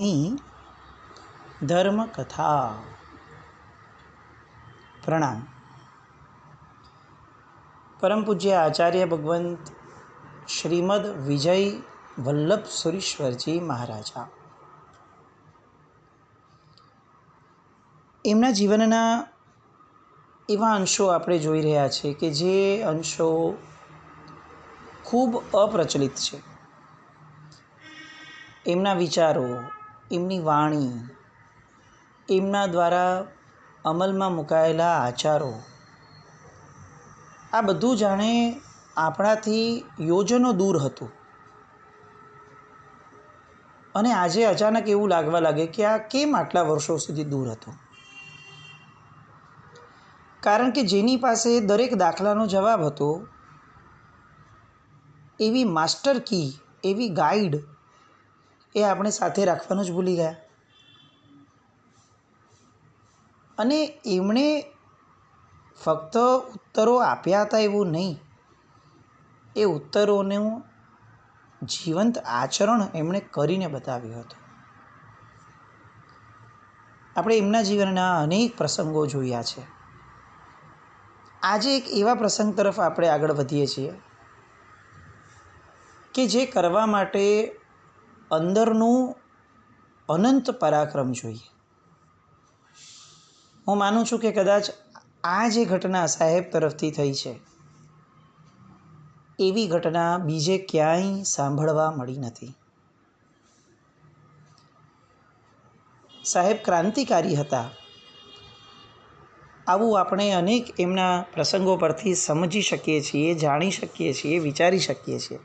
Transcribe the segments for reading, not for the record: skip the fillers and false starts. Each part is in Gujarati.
धर्म कथा। प्रणाम। परम पूज्य आचार्य भगवंत श्रीमद विजय वल्लभ સુરીશ્વરજી મહારાજા એમના જીવનના એવા અંશો આપણે જોઈ રહ્યા છીએ કે જે અંશો ખૂબ અપ્રચલિત છે. એમના વિચારો, એમની વાણી, એમના દ્વારા અમલમાં મુકાયેલા આચારો, આ બધું જાણે આપણાથી યોજનો દૂર હતું અને આજે અચાનક એવું લાગવા લાગે કે આ કેમ આટલા વર્ષો સુધી દૂર હતું. કારણ કે જેની પાસે દરેક દાખલાનો જવાબ હતો, એવી માસ્ટર કી, એવી ગાઈડ એ આપણે સાથે રાખવાનું જ ભૂલી ગયા. અને એમણે ફક્ત ઉત્તરો આપ્યા હતા એવું નહીં, એ ઉત્તરોનું જીવંત આચરણ એમણે કરીને બતાવ્યું હતું. આપણે એમના જીવનના અનેક પ્રસંગો જોયા છે. આજે એક એવા પ્રસંગ તરફ આપણે આગળ વધીએ છીએ કે જે કરવા માટે અંદરનું અનંત પરાક્રમ જોઈએ. હું માનું છું કે કદાચ આ જે ઘટના સાહેબ તરફથી થઈ છે, એવી ઘટના બીજે ક્યાંય સાંભળવા મળી નથી. સાહેબ ક્રાંતિકારી હતા, આવું આપણે અનેક એમના પ્રસંગો પરથી સમજી શકીએ છીએ, જાણી શકીએ છીએ, વિચારી શકીએ છીએ.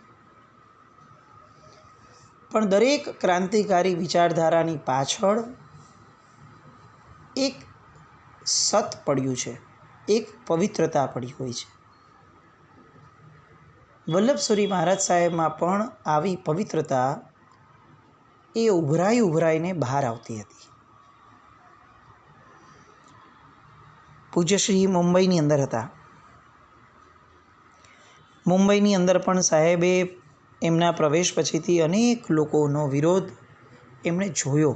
પણ દરેક ક્રાંતિકારી વિચારધારાની પાછળ એક સત પડ્યું છે, એક પવિત્રતા પડી હોય છે. વલ્લભસુરી મહારાજ સાહેબમાં પણ આવી પવિત્રતા એ ઉભરાઈને બહાર આવતી હતી. પૂજ્યશ્રી મુંબઈની અંદર હતા. મુંબઈની અંદર પણ સાહેબે એમના પ્રવેશ પછીથી અનેક લોકોનો વિરોધ એમણે જોયો.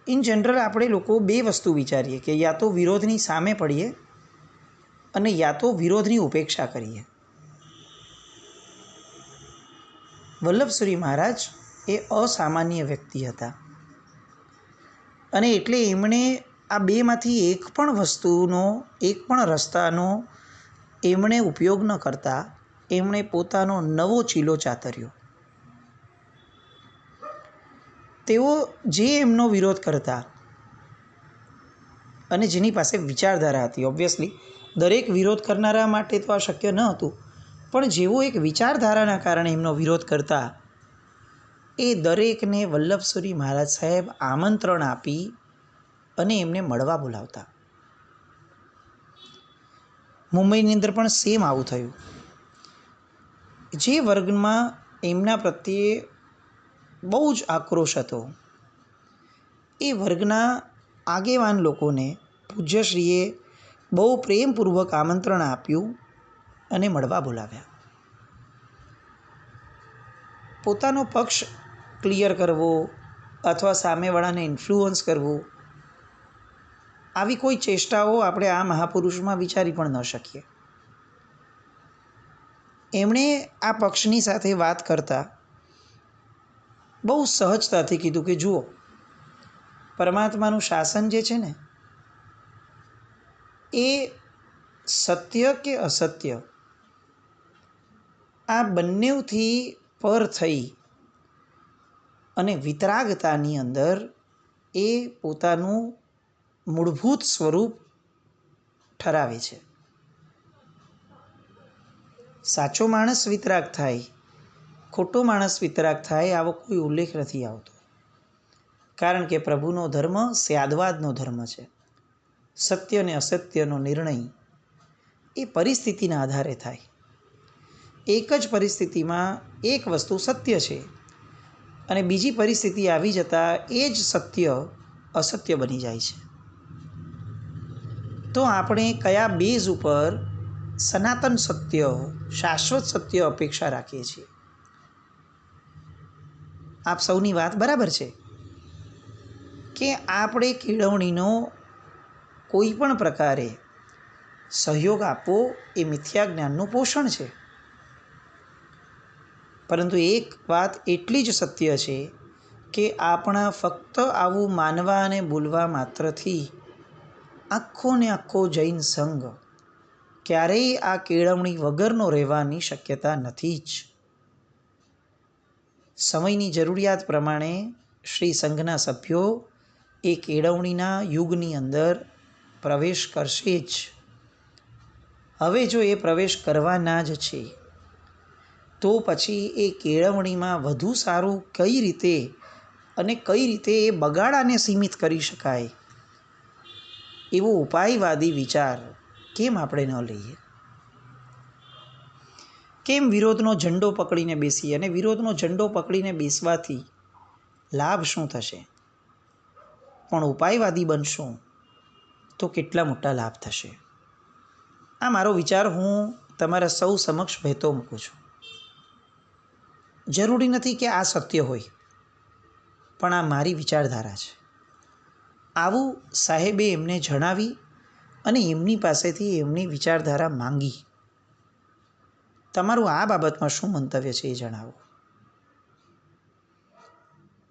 ઇન જનરલ આપણે લોકો બે વસ્તુ વિચારીએ કે યા તો વિરોધની સામે પડીએ અને યા તો વિરોધની ઉપેક્ષા કરીએ. વલ્લભસુરી મહારાજ એ અસામાન્ય વ્યક્તિ હતા અને એટલે એમણે આ બેમાંથી એક પણ વસ્તુનો, એક પણ રસ્તાનો એમણે ઉપયોગ ન કરતા એમણે પોતાનો નવો ચીલો ચાતર્યો. તેઓ જે એમનો વિરોધ કરતા અને જેની પાસે વિચારધારા હતી, ઓબ્વિયસલી દરેક વિરોધ કરનારા માટે તો આ શક્ય ન હતું, પણ જેઓ એક વિચારધારાના કારણે એમનો વિરોધ કરતા, એ દરેકને વલ્લભસુરી મહારાજ સાહેબ આમંત્રણ આપી અને એમને મળવા બોલાવતા. મુંબઈની અંદર પણ સેમ આવું થયું. જે વર્ગમાં એમના પ્રત્યે બહુ જ આક્રોશ હતો, એ વર્ગના આગેવાન લોકોને પૂજ્યશ્રીએ બહુ પ્રેમપૂર્વક આમંત્રણ આપ્યું અને મળવા બોલાવ્યા. પોતાનો પક્ષ ક્લિયર કરવો અથવા સામેવાળાને ઇન્ફ્લુઅન્સ કરવું, આવી કોઈ ચેષ્ટાઓ આપણે આ મહાપુરુષમાં વિચારી પણ ન શકીએ. એમણે આ પક્ષની સાથે વાત કરતા બહુ સહજતાથી કીધું કે જુઓ, પરમાત્માનું શાસન જે છે ને, એ સત્ય કે અસત્ય, આ બંનેથી પર થઈ અને વિતરાગતાની અંદર એ પોતાનું મૂળભૂત સ્વરૂપ ઠરાવે છે. સાચો માણસ વિતરાગ થાય, ખોટો માણસ વિતરાગ થાય, આવો કોઈ ઉલ્લેખ નથી આવતો. કારણ કે પ્રભુનો ધર્મ સ્યાદવાદનો ધર્મ છે. સત્ય અને અસત્યનો નિર્ણય એ પરિસ્થિતિના આધારે થાય. એક જ પરિસ્થિતિમાં એક વસ્તુ સત્ય છે અને બીજી પરિસ્થિતિ આવી જતાં એ જ સત્ય અસત્ય બની જાય છે. તો આપણે કયા બેઝ ઉપર સનાતન સત્ય, શાશ્વત સત્ય અપેક્ષા રાખીએ છીએ? આપ સૌની વાત બરાબર છે કે આપણે કેળવણીનો કોઈ પણ પ્રકારે સહયોગ આપવો એ મિથ્યા જ્ઞાનનું પોષણ છે. પરંતુ એક વાત એટલી જ સત્ય છે કે આપણા ફક્ત આવું માનવા અને બોલવા માત્રથી આખો ને આખો જૈન સંઘ ક્યારેય આ કેળવણી વગરનો રહેવાની શક્યતા નથી જ. સમયની જરૂરિયાત પ્રમાણે શ્રી સંઘના સભ્યો એ કેળવણીના યુગની અંદર પ્રવેશ કરશે જ. હવે જો એ પ્રવેશ કરવાના જ છે તો પછી એ કેળવણીમાં વધુ સારું કઈ રીતે અને કઈ રીતે એ બગાડાને સીમિત કરી શકાય એવો ઉપાયવાદી વિચાર કેમ આપણે ન લઈએ? કેમ વિરોધનો ઝંડો પકડીને બેસીએ? અને વિરોધનો ઝંડો પકડીને બેસવાથી લાભ શું થશે? પણ ઉપાયવાદી બનશું તો કેટલા મોટા લાભ થશે. આ મારો વિચાર હું તમારા સૌ સમક્ષ વહેતો મૂકું છું. જરૂરી નથી કે આ સત્ય હોય, પણ આ મારી વિચારધારા છે. આવું સાહેબે એમને જણાવી અને એમની પાસેથી એમની વિચારધારા માંગી. તમારું આ બાબતમાં શું મંતવ્ય છે એ જણાવો.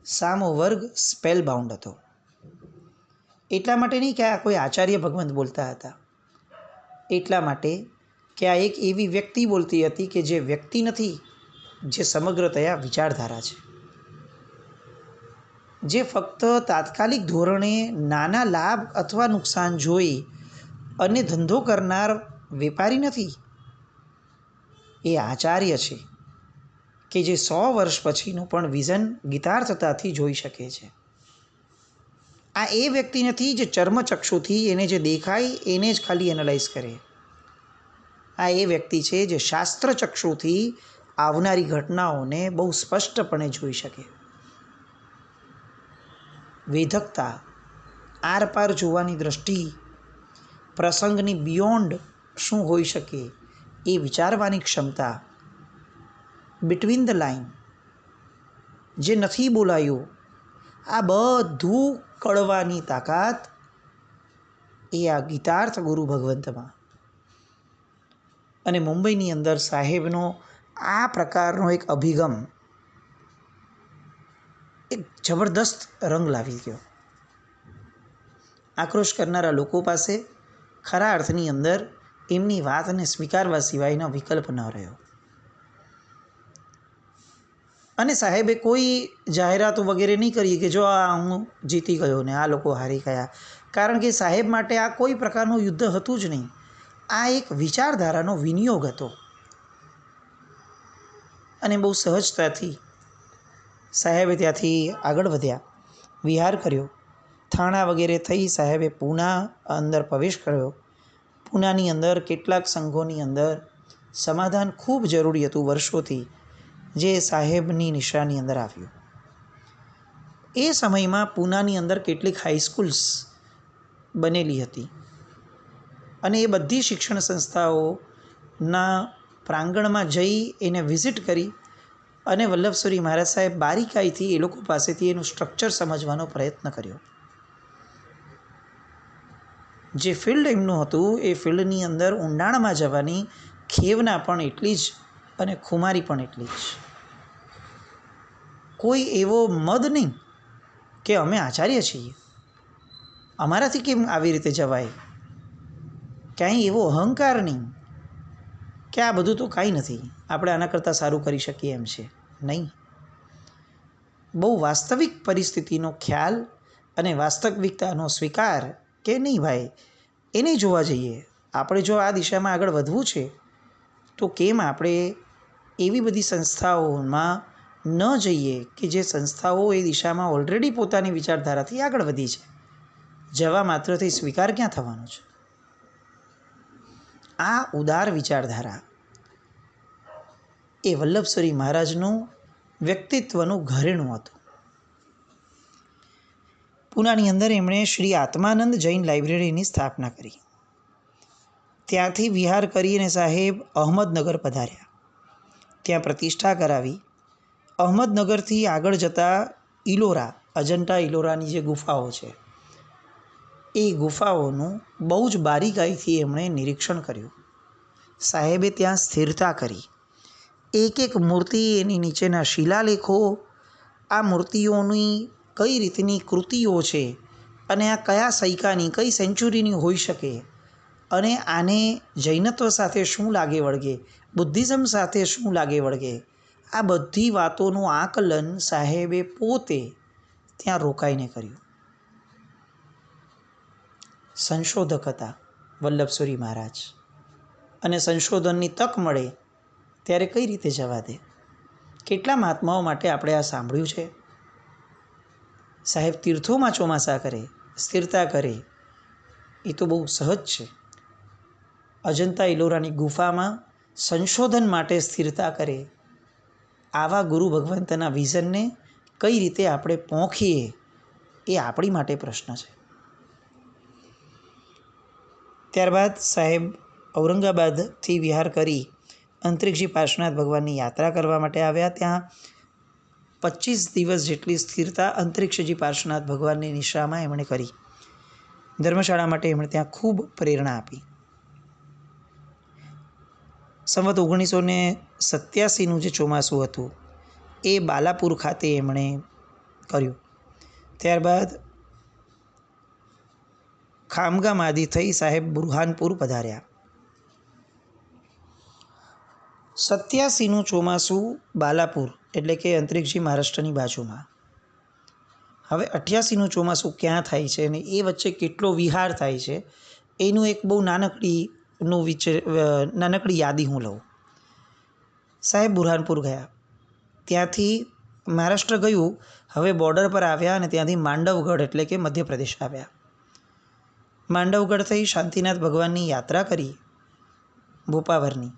સામો વર્ગ સ્પેલ બાઉન્ડ હતો. એટલા માટે નહીં કે આ કોઈ આચાર્ય ભગવંત બોલતા હતા, એટલા માટે કે આ એક એવી વ્યક્તિ બોલતી હતી કે જે વ્યક્તિ નથી, જે સમગ્રતયા વિચારધારા છે, જે ફક્ત તાત્કાલિક ધોરણે નાના લાભ અથવા નુકસાન જોઈ અને ધંધો કરનાર વેપારી નથી. એ આચાર્ય છે કે જે 100 વર્ષ પછીનું પણ વિઝન ગીતાર્થતાથી જોઈ શકે છે. આ એ વ્યક્તિ નથી જે ચર્મચક્ષુથી એને જે દેખાય એને જ ખાલી એનાલાઇઝ કરે. આ એ વ્યક્તિ છે જે શાસ્ત્રચક્ષુથી આવનારી ઘટનાઓને બહુ સ્પષ્ટપણે જોઈ શકે. વેધકતા, આરપાર જોવાની દ્રષ્ટિ, પ્રસંગની બિયોન્ડ શું હોઈ શકે એ વિચારવાની ક્ષમતા, બિટવીન ધ લાઇન, જે નથી બોલાયું આ બધું કળવાની તાકાત એ આ ગીતાર્થ ગુરુ ભગવંતમાં. અને મુંબઈની અંદર સાહેબનો આ પ્રકારનો એક અભિગમ એક જબરદસ્ત રંગ લાવી ગયો. આક્રોશ કરનારા લોકો પાસે ખરા અર્થની અંદર એમની વાતને સ્વીકારવા સિવાયનો વિકલ્પ ન રહ્યો. અને સાહેબે કોઈ જાહેરાતો વગેરે નહીં કરી કે જો આ હું જીતી ગયો ને આ લોકો હારી ગયા, કારણ કે સાહેબ માટે આ કોઈ પ્રકારનું યુદ્ધ હતું જ નહીં. આ એક વિચારધારાનો વિનિયોગ હતો. અને બહુ સહજતાથી સાહેબે ત્યાંથી આગળ વધ્યા, વિહાર કર્યો, થાણા વગેરે થઈ સાહેબે પૂના અંદર પ્રવેશ કર્યો. પૂનાની અંદર કેટલાક સંઘોની અંદર સમાધાન ખૂબ જરૂરી હતું વર્ષોથી, જે સાહેબની નિશાની અંદર આવ્યું. એ સમયમાં પૂનાની અંદર કેટલીક હાઈસ્કૂલ્સ બનેલી હતી અને એ બધી શિક્ષણ સંસ્થાઓના પ્રાંગણમાં જઈ એને વિઝિટ કરી અને વલ્લભસુરી મહારાજ સાહેબ બારીકાઈથી એ લોકો પાસેથી એનું સ્ટ્રક્ચર સમજવાનો પ્રયત્ન કર્યો. જે ફિલ્ડ એમનું હતું એ ફિલ્ડની અંદર ઊંડાણમાં જવાની ખેવના પણ એટલી જ અને ખુમારી પણ એટલી જ. કોઈ એવો મદ નહીં કે અમે આચાર્ય છીએ, અમારાથી કેમ આવી રીતે જવાય. ક્યાંય એવો અહંકાર નહીં કે આ બધું તો કાંઈ નથી, આપણે આના કરતાં સારું કરી શકીએ એમ છે. નહીં, બહુ વાસ્તવિક પરિસ્થિતિનો ખ્યાલ અને વાસ્તવિકતાનો સ્વીકાર કે નહીં ભાઈ એને જોવા જઈએ. આપણે જો આ દિશામાં આગળ વધવું છે તો કેમ આપણે એવી બધી સંસ્થાઓમાં ન જઈએ કે જે સંસ્થાઓ એ દિશામાં ઓલરેડી પોતાની વિચારધારાથી આગળ વધી છે. જવા માત્રથી સ્વીકાર ક્યાં થવાનો છે? આ ઉદાર વિચારધારા એ વલ્લભસુરી મહારાજનું વ્યક્તિત્વનું ઘરેણું હતું. પૂનાની અંદર એમણે શ્રી આત્માનંદ જૈન લાઇબ્રેરીની સ્થાપના કરી. ત્યાંથી વિહાર કરીને સાહેબ અહમદનગર પધાર્યા, ત્યાં પ્રતિષ્ઠા કરાવી અહમદનગરથી આગળ જતાં ઇલોરા, અજંટા ઇલોરાની જે ગુફાઓ છે એ ગુફાઓનું બહુ જ બારીકાઈથી એમણે નિરીક્ષણ કર્યું. સાહેબે ત્યાં સ્થિરતા કરી. એક એક મૂર્તિ, એની નીચેના શિલાલેખો, આ મૂર્તિઓની કઈ રીતની કૃતિઓ છે અને આ કયા સૈકાની, કઈ સેન્ચુરીની હોઈ શકે, અને આને જૈનત્વ સાથે શું લાગે વળગે, બુદ્ધિઝમ સાથે શું લાગે વળગે, આ બધી વાતોનું આકલન સાહેબે પોતે ત્યાં રોકાઈને કર્યું. સંશોધક હતા વલ્લભસુરી મહારાજ, અને સંશોધનની તક મળે ત્યારે કઈ રીતે જવા દે. કેટલા મહાત્માઓ માટે આપણે આ સાંભળ્યું છે. સાહેબ તીર્થોમાં ચોમાસા કરે, સ્થિરતા કરે, એ તો બહુ સહજ છે. અજંતા ઇલોરાની ગુફામાં સંશોધન માટે સ્થિરતા કરે. આવા ગુરુ ભગવંતના વિઝનને કઈ રીતે આપણે પોંખીએ એ આપણી માટે પ્રશ્ન છે. ત્યારબાદ સાહેબ ઔરંગાબાદથી વિહાર કરી અંતરિક્ષજી પાર્શ્વનાથ ભગવાનની યાત્રા કરવા માટે આવ્યા. ત્યાં 25 દિવસ જેટલી સ્થિરતા અંતરિક્ષજી પાર્શ્વનાથ ભગવાનની નિશ્રામાં એમણે કરી. ધર્મશાળા માટે એમણે ત્યાં ખૂબ પ્રેરણા આપી. સંવત 1987નું જે ચોમાસું હતું એ બાલાપુર ખાતે એમણે કર્યું. ત્યારબાદ ખામગામ આદિ થઈ સાહેબ બુરહાનપુર પધાર્યા. 87નું ચોમાસું બાલાપુર એટલે કે અંતરિક્ષજી મહારાષ્ટ્રની બાજુમાં. હવે 88નું ચોમાસું ક્યાં થાય છે અને એ વચ્ચે કેટલો વિહાર થાય છે એનું એક બહુ નાનકડી યાદી હું લઉં. સાહેબ બુરહાનપુર ગયા, ત્યાંથી મહારાષ્ટ્ર ગયું, હવે બોર્ડર પર આવ્યા અને ત્યાંથી માંડવગઢ એટલે કે મધ્યપ્રદેશ આવ્યા. માંડવગઢ થઈ શાંતિનાથ ભગવાનની યાત્રા કરી. ભોપાવરની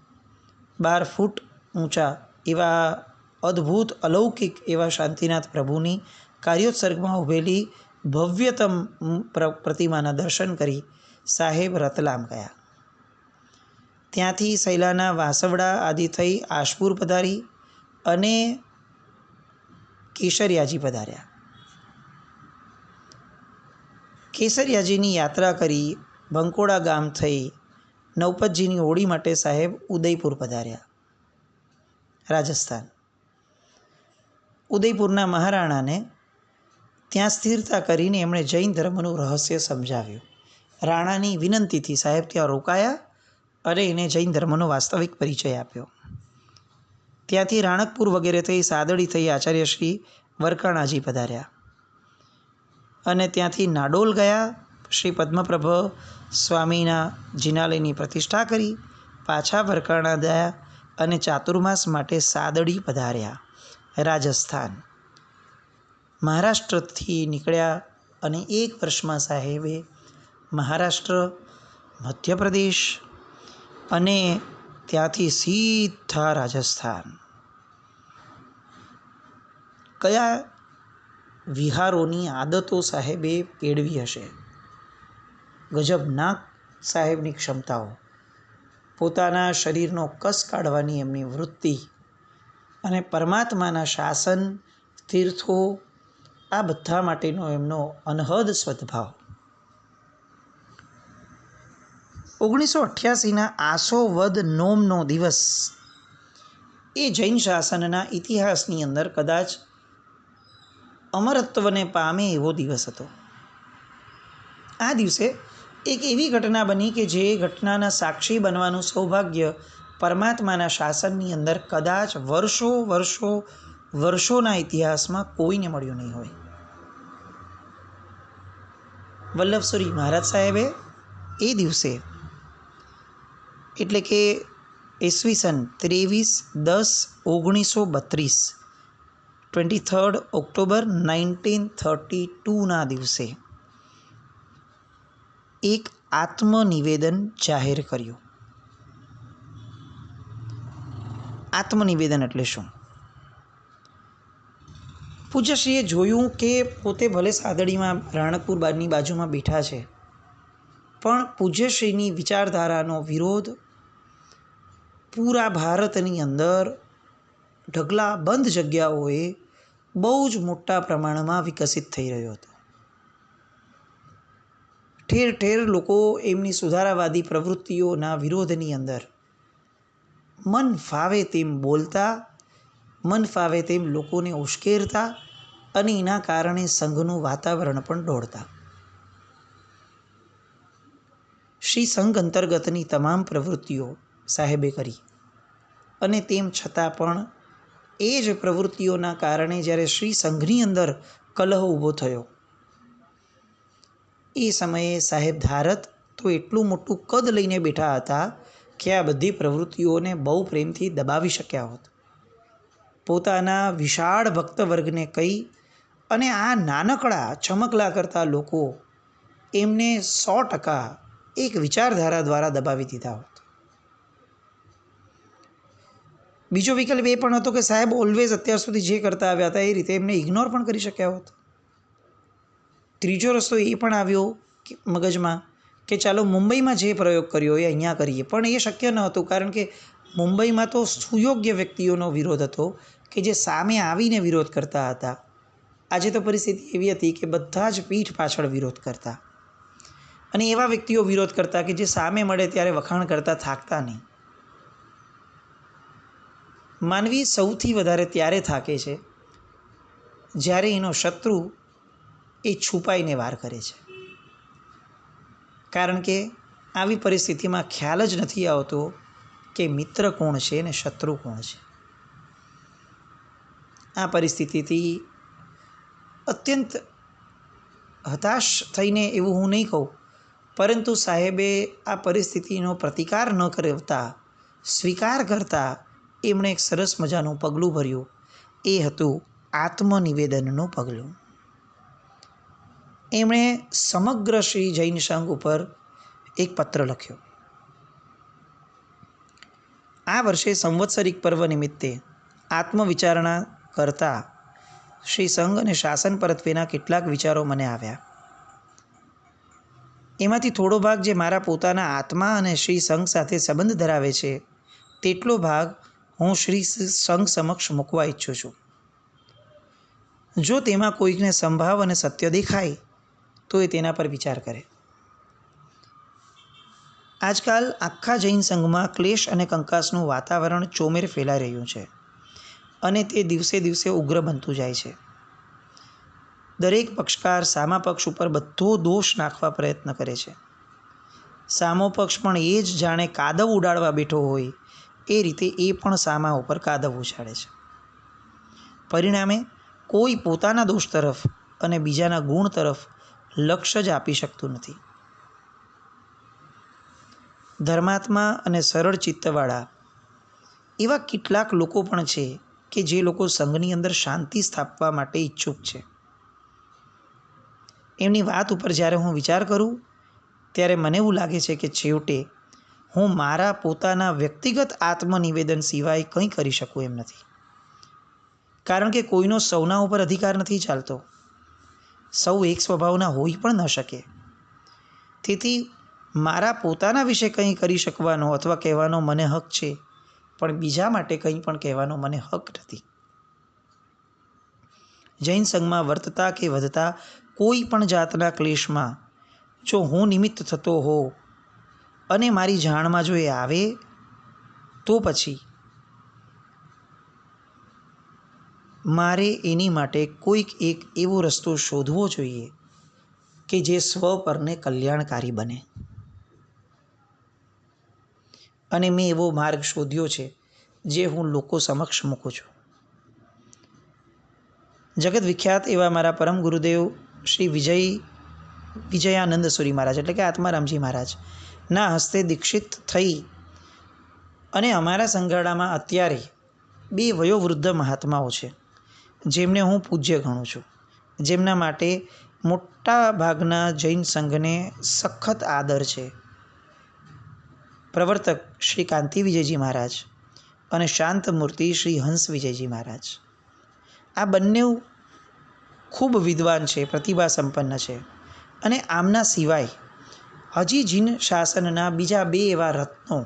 12 ફૂટ ઊંચા એવા અદ્ભુત અલૌકિક એવા શાંતિનાથ પ્રભુની કાર્યોત્સર્ગમાં ઊભેલી ભવ્યતમ પ્રતિમાના દર્શન કરી સાહેબ રતલામ ગયા. ત્યાંથી સૈલાના વાસવડા આદિ થઈ આશપુર પધારી અને કેસરિયાજી પધાર્યા. કેસરિયાજીની યાત્રા કરી ભંકોડા ગામ થઈ નવપતજીની ઓળી માટે સાહેબ ઉદયપુર પધાર્યા, રાજસ્થાન. ઉદયપુરના મહારાણાને ત્યાં સ્થિરતા કરીને એમણે જૈન ધર્મનું રહસ્ય સમજાવ્યું. રાણાની વિનંતીથી સાહેબ ત્યાં રોકાયા અને એને જૈન ધર્મનો વાસ્તવિક પરિચય આપ્યો. ત્યાંથી રાણકપુર વગેરે થઈ સાદડી થઈ આચાર્ય શ્રી વરકાણાજી પધાર્યા અને ત્યાંથી નાડોલ ગયા. શ્રી પદ્મપ્રભ સ્વામીના જિનાલયની પ્રતિષ્ઠા કરી. પાછા વરકાણા ગયા અને ચાતુર્માસ માટે સાદડી પધાર્યા, રાજસ્થાન. મહારાષ્ટ્રથી નીકળ્યા અને 1 વર્ષમાં સાહેબે મહારાષ્ટ્ર, મધ્યપ્રદેશ અને ત્યાંથી સીધા રાજસ્થાન. કયા વિહારોની આદતો સાહેબે કેળવી હશે. ગજબનાક સાહેબની ક્ષમતાઓ, પોતાના શરીરનો કસ કાઢવાની એમની વૃત્તિ અને પરમાત્માના શાસન, તીર્થો, આ બધા માટેનો એમનો અનહદ સદ્ભાવ. 1988ના આસો વદ નોમનો દિવસ એ જૈન શાસનના ઇતિહાસની અંદર કદાચ અમરત્વને પામે એવો દિવસ હતો. આ દિવસે એક એવી ઘટના બની કે જે ઘટનાના સાક્ષી બનવાનું સૌભાગ્ય પરમાત્માના શાસનની અંદર કદાચ વર્ષોના ઇતિહાસમાં કોઈને મળ્યું નહીં હોય. વલ્લભસુરી મહારાજ સાહેબે એ દિવસે એટલે કે ઈસવીસન 23/10/1932 23 ઓક્ટોબર 1932ના દિવસે એક આત્મનિવેદન જાહેર કર્યું. આત્મનિવેદન એટલે શું? પૂજ્યશ્રીએ જોયું કે પોતે ભલે સાદડીમાં રાણકપુર બારની બાજુમાં બેઠા છે, પણ પૂજ્યશ્રીની વિચારધારાનો વિરોધ પૂરા ભારતની અંદર ઢગલા બંધ જગ્યાઓએ બહુ જ મોટા પ્રમાણમાં વિકસિત થઈ રહ્યો હતો. ઠેર ઠેર લોકો એમની સુધારાવાદી પ્રવૃત્તિઓના વિરોધની અંદર મન ફાવે તેમ બોલતા, મન ફાવે તેમ લોકોને ઉશ્કેરતા અને એના કારણે સંઘનું વાતાવરણ પણ દોડતા. શ્રી સંઘ અંતર્ગતની તમામ પ્રવૃત્તિઓ સાહેબે કરી અને તેમ છતાં પણ એ જ પ્રવૃત્તિઓના કારણે જ્યારે શ્રી સંઘની અંદર કલહ ઊભો થયો, એ સમયે સાહેબ ધારત તો એટલું મોટું કદ લઈને બેઠા હતા કે આ બધી પ્રવૃત્તિઓને બહુ પ્રેમથી દબાવી શક્યા હોત. પોતાના વિશાળ ભક્તવર્ગને કહી અને આ નાનકડા ચમકલા કરતા લોકો એમને 100% એક વિચારધારા દ્વારા દબાવી દીધા હોત. બીજો વિકલ્પ એ પણ હતો કે સાહેબ ઓલવેઝ અત્યાર સુધી જે કરતા આવ્યા હતા એ રીતે એમને ઇગ્નોર પણ કરી શક્યા હોત. ત્રીજો રસ્તો એ પણ આવ્યો મગજમાં કે ચાલો મુંબઈમાં જે પ્રયોગ કર્યો એ અહીંયા કરીએ, પણ એ શક્ય ન હતું કારણ કે મુંબઈમાં તો સુયોગ્ય વ્યક્તિઓનો વિરોધ હતો કે જે સામે આવીને વિરોધ કરતા હતા. આજે તો પરિસ્થિતિ એવી હતી કે બધા જ પીઠ પાછળ વિરોધ કરતા અને એવા વ્યક્તિઓ વિરોધ કરતા કે જે સામે મળે ત્યારે વખાણ કરતા થાકતા નહીં. માનવી સૌથી વધારે ત્યારે થાકે છે જ્યારે એનો શત્રુ એ છુપાઈને વાર કરે છે, કારણ કે આવી પરિસ્થિતિમાં ખ્યાલ જ નથી આવતો કે મિત્ર કોણ છે અને શત્રુ કોણ છે. આ પરિસ્થિતિથી અત્યંત હતાશ થઈને એવું હું નહીં કહું, પરંતુ સાહેબે આ પરિસ્થિતિનો પ્રતિકાર ન કરતા, સ્વીકાર કરતા એમણે એક સરસ મજાનું પગલું ભર્યું. એ હતું આત્મનિવેદનનું પગલું. એમણે સમગ્ર શ્રી જૈન સંઘ ઉપર એક પત્ર લખ્યો. આ વર્ષે સંવત્સરિક પર્વ નિમિત્તે આત્મવિચારણા કરતા શ્રી સંઘ અને શાસન પરત્વેના કેટલાક વિચારો મને આવ્યા. એમાંથી થોડો ભાગ જે મારા પોતાના આત્મા અને શ્રી સંઘ સાથે સંબંધ ધરાવે છે, તેટલો ભાગ હું શ્રી સંઘ સમક્ષ મૂકવા ઈચ્છું છું. જો તેમાં કોઈકને સંભાવ અને સત્ય દેખાય તો એ તેના પર વિચાર કરે. આજકાલ આખા જૈન સંઘમાં ક્લેશ અને કંકાસનું વાતાવરણ ચોમેર ફેલાઈ રહ્યું છે અને તે દિવસે દિવસે ઉગ્ર બનતું જાય છે. દરેક પક્ષકાર સામા પક્ષ ઉપર બધો દોષ નાખવા પ્રયત્ન કરે છે. સામો પક્ષ પણ એ જ જાણે કાદવ ઉડાડવા બેઠો હોય એ રીતે એ પણ સામા ઉપર કાદવ ઉછાળે છે. પરિણામે કોઈ પોતાના દોષ તરફ અને બીજાના ગુણ તરફ લક્ષ્ય જ આપી શકતું નથી. ધર્માત્મા અને સરળ ચિત્તવાળા એવા કેટલાક લોકો પણ છે કે જે લોકો સંઘની અંદર શાંતિ સ્થાપવા માટે ઈચ્છુક છે. એમની વાત ઉપર જ્યારે હું વિચાર કરું ત્યારે મને એવું લાગે છે કે છેવટે હું મારા પોતાના વ્યક્તિગત આત્મનિવેદન સિવાય કંઈ કરી શકું એમ નથી, કારણ કે કોઈનો સૌના ઉપર અધિકાર નથી ચાલતો. સૌ એક સ્વભાવના હોઈ પણ ન શકે. તેથી મારા પોતાના વિશે કંઈ કરી શકવાનો અથવા કહેવાનો મને હક છે, પણ બીજા માટે કંઈ પણ કહેવાનો મને હક નથી. જૈન સંઘમાં વર્તતા કે વધતા કોઈ પણ જાતના ક્લેશમાં જો હું નિમિત્ત થતો હોઉં અને મારી જાણમાં જો એ આવે તો પછી મારે એની માટે કોઈક એક એવો રસ્તો શોધવો જોઈએ કે જે સ્વ પરને કલ્યાણકારી બને. અને મેં એવો માર્ગ શોધ્યો છે જે હું લોકો સમક્ષ મૂકું છું. જગત વિખ્યાત એવા મારા પરમ ગુરુદેવ શ્રી વિજયાનંદ સુરી મહારાજ એટલે કે આત્મારામજી મહારાજના હસ્તે દીક્ષિત થઈ અને અમારા સંઘાડામાં અત્યારે 2 વયોવૃદ્ધ મહાત્માઓ છે જેમને હું પૂજ્ય ગણું છું, જેમના માટે મોટા ભાગના જૈન સંઘને સખત આદર છે. પ્રવર્તક શ્રી કાંતિ વિજયજી મહારાજ અને શાંત મૂર્તિ શ્રી હંસ વિજયજી મહારાજ. આ બંને ખૂબ વિદ્વાન છે, પ્રતિભા સંપન્ન છે અને આમના સિવાય હજી જીન શાસનના બીજા 2 એવા રત્નો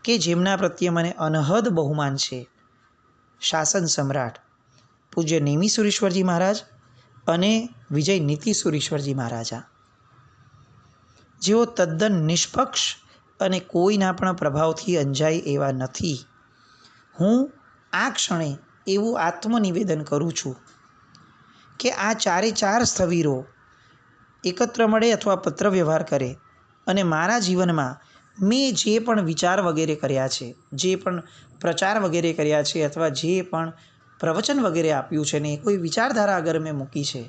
કે જેમના પ્રત્યે મને અનહદ બહુમાન છે, શાસન સમ્રાટ પૂજ્ય નેમિ સુરેશ્વરજી મહારાજ અને વિજય નીતિ સુરેશ્વરજી મહારાજા, જેઓ તદ્દન નિષ્પક્ષ અને કોઈના પણ પ્રભાવથી અંજાય એવા નથી. હું આ ક્ષણે એવું આત્મનિવેદન કરું છું કે આ ચારે ચાર સ્થવિરો એકત્ર મળે અથવા પત્ર વ્યવહાર કરે અને મારા જીવનમાં મેં જે પણ વિચાર વગેરે કર્યા છે, જે પણ પ્રચાર વગેરે કર્યા છે અથવા જે પણ પ્રવચન વગેરે આપ્યું છે ને કોઈ વિચારધારા અગર મેં મૂકી છે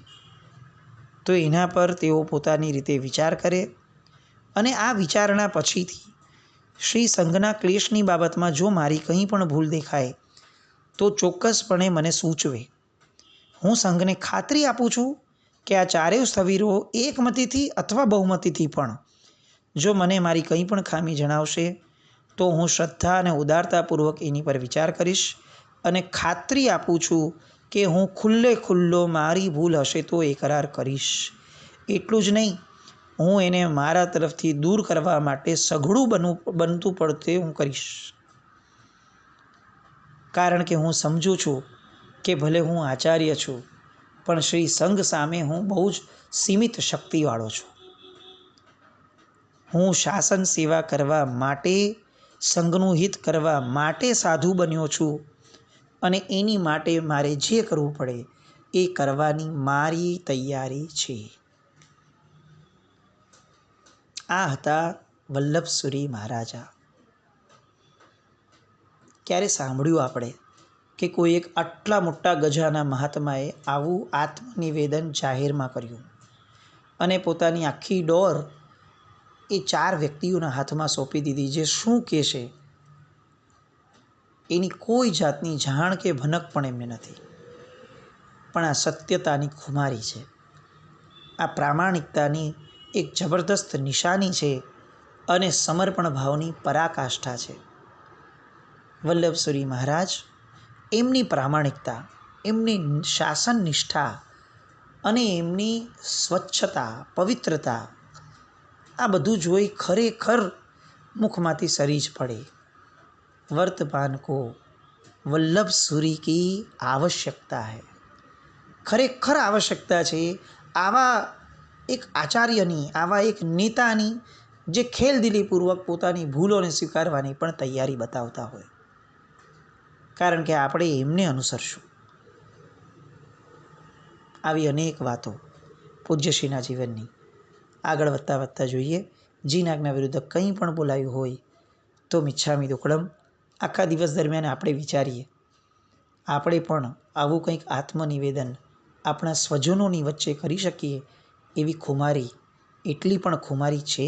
તો એના પર તેઓ પોતાની રીતે વિચાર કરે અને આ વિચારણા પછીથી શ્રી સંઘના ક્લેશની બાબતમાં જો મારી કંઈ પણ ભૂલ દેખાય તો ચોક્કસપણે મને સૂચવે. હું સંઘને ખાતરી આપું છું કે આ ચારેય સ્થવિરો એકમતીથી અથવા બહુમતીથી પણ જો મને મારી કંઈ પણ ખામી જણાવશે તો હું શ્રદ્ધા અને ઉદારતાપૂર્વક એની પર વિચાર કરીશ અને ખાતરી આપું છું કે હું ખુલ્લે ખુલ્લો મારી ભૂલ હશે તો એકરાર કરીશ. એટલું જ નહીં, હું એને મારા તરફથી દૂર કરવા માટે સઘળું બનતું પડતે હું કરીશ. કારણ કે હું સમજું છું કે ભલે હું આચાર્ય છું પણ શ્રી સંઘ સામે હું બહુ જ સીમિત શક્તિવાળો છું. હું શાસન સેવા કરવા માટે, સંઘનું હિત કરવા માટે સાધુ બન્યો છું અને એની માટે મારે જે કરવું પડે એ કરવાની મારી તૈયારી છે. આ હતા વલ્લભસુરી મહારાજા. ક્યારે સાંભળ્યું આપણે કે કોઈ એક આટલા મોટા ગજાના મહાત્માએ આવું આત્મનિવેદન જાહેરમાં કર્યું અને પોતાની આખી ડોર એ ચાર વ્યક્તિઓના હાથમાં સોંપી દીધી, જે શું કહેશે એની કોઈ જાતની જાણ કે ભનક પણ એમને નથી. પણ આ સત્યતાની ખુમારી છે, આ પ્રામાણિકતાની એક જબરદસ્ત નિશાની છે અને સમર્પણ ભાવની પરાકાષ્ઠા છે. વલ્લભસુરી મહારાજ એમની પ્રામાણિકતા, એમની શાસન નિષ્ઠા અને એમની સ્વચ્છતા, પવિત્રતા, આ બધું જોઈ ખરેખર મુખમાંથી સરી જ પડે. વર્તમાન કો વલ્લભસુરી કી આવશ્યકતા હૈ. ખરેખર આવશ્યકતા છે આવા એક આચાર્યની, આવા એક નેતાની જે ખેલદિલીપૂર્વક પોતાની ભૂલોને સ્વીકારવાની પણ તૈયારી બતાવતા હોય. કારણ કે આપણે એમને અનુસરશું. આવી અનેક વાતો પૂજ્યશ્રીના જીવનની આગળ વધતા જોઈએ. જીન આજ્ઞા વિરુદ્ધ કંઈ પણ બોલાયું હોય તો મિચ્છામિ દુક્કડમ. આખા દિવસ દરમિયાન આપણે વિચારીએ, આપણે પણ આવું કંઈક આત્મનિવેદન આપણા સ્વજનોની વચ્ચે કરી શકીએ એવી ખુમારી, એટલી પણ ખુમારી છે.